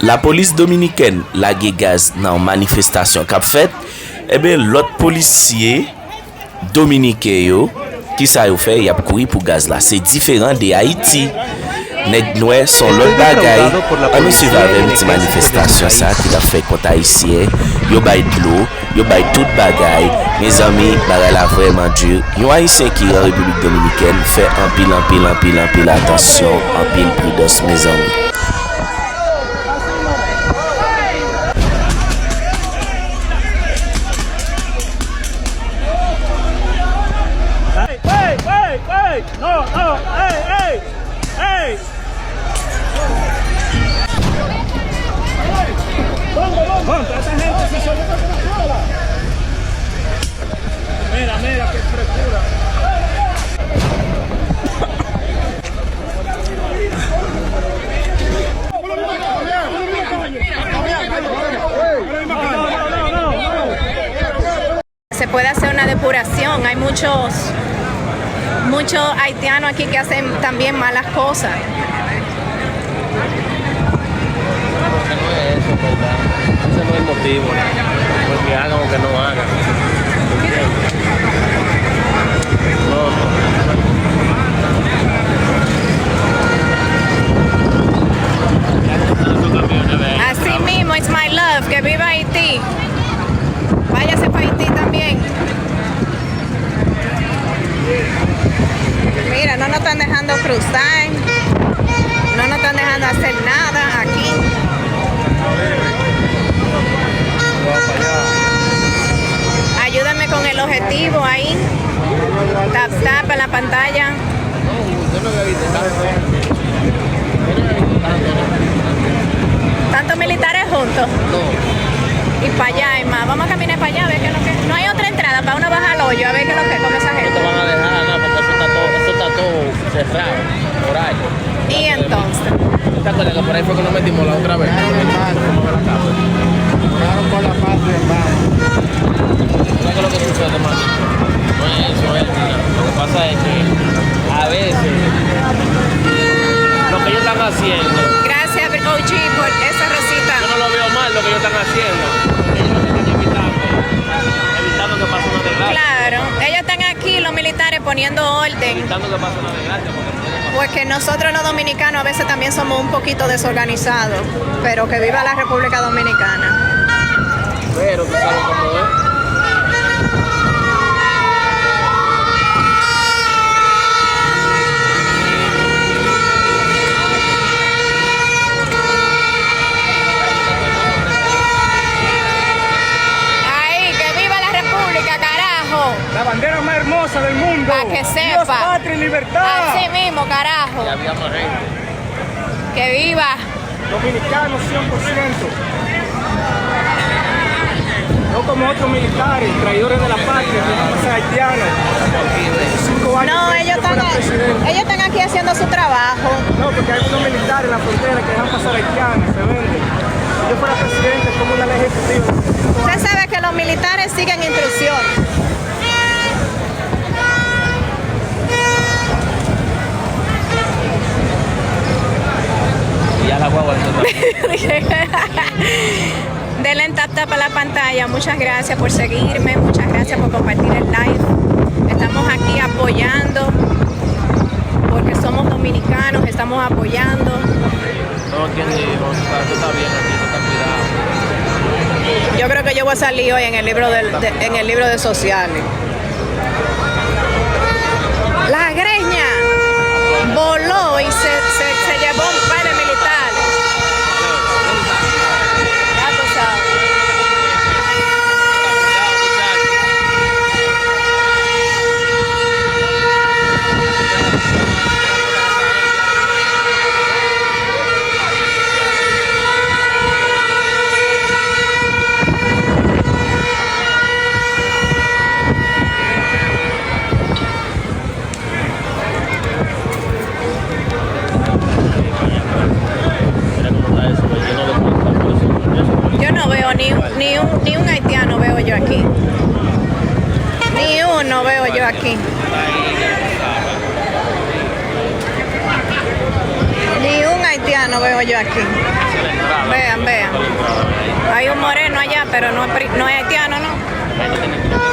La police dominicaine lage gaz nan manifestasyon kap fet, lot policier dominicain yo, ki sa yo fe, yap kouri pou gaz la. Se diferent de Haïti. Nèg noue son lot bagay. An nou suive avèm ti manifestasyon sa ki da fe kont Haïtien. Yo bay d'lo, yo bay tout bagay. Mes amis, bagay la vreman dur. Yon Haïtien ki en République Dominicaine fait en pile attention, en pile prudence, mes amis. Mira, qué frescura. Se puede hacer una depuración. Hay muchos haitianos aquí que hacen también malas cosas. Ese no es el motivo, porque hagan o que no hagan. Así mismo, it's my love, que viva Haití. Váyase para Haití también. Mira, no nos están dejando cruzar, no nos están dejando hacer nada aquí. Ayúdame con el objetivo ahí. Tap en la pantalla. ¿Tantos militares juntos? No. Y para allá hay más. Vamos a caminar para allá a ver qué es lo que... No hay otra entrada para uno bajar al hoyo a ver qué es lo que come esa gente. No te van a dejar nada porque eso está todo cerrado, horario. ¿Y entonces? ¿Te acuerdas que por ahí fue que nos metimos la otra vez? Por la paz de hermano. ¿Sabes qué es lo que sucede, hermano? No es eso, lo que pasa es que a veces lo que ellos están haciendo... Gracias, OG, por esa rosita. Yo no lo veo mal lo que ellos están haciendo. Ellos están evitando que pase una desgracia. Claro, ellos están aquí, los militares, poniendo orden. Evitando que pase una desgracia. Porque nosotros los dominicanos a veces también somos un poquito desorganizados. Pero que viva la República Dominicana. Pero tú sabes cómo es. La bandera más hermosa del mundo. Para que sepa. Dios, patria y libertad. Así mismo, carajo. Ya había más gente. Que viva. Dominicanos 100%. No como otros militares, traidores de la patria, que van a ser haitianos. 5 años No, ellos están aquí haciendo su trabajo. No, porque hay unos militares en la frontera que dejan pasar haitianos, se venden. Si yo fuera presidente, como una ley ejecutiva. Usted sabe que los militares siguen instrucciones. Ya la guagua Denle en tap a la pantalla. Muchas gracias por seguirme, muchas gracias por compartir el live. Estamos aquí apoyando, porque somos dominicanos, estamos apoyando. No, ¿quién dijo? Tú estás bien aquí, tú estás cuidado. Yo creo que yo voy a salir hoy en el libro de sociales. La greña voló y se llevó un par de militares. Ya tú sabes. Yo no veo ni un haitiano veo yo aquí. Ni uno veo yo aquí. Ni un haitiano veo yo aquí. Vean. vean. Hay un moreno allá, pero no es haitiano, ¿no?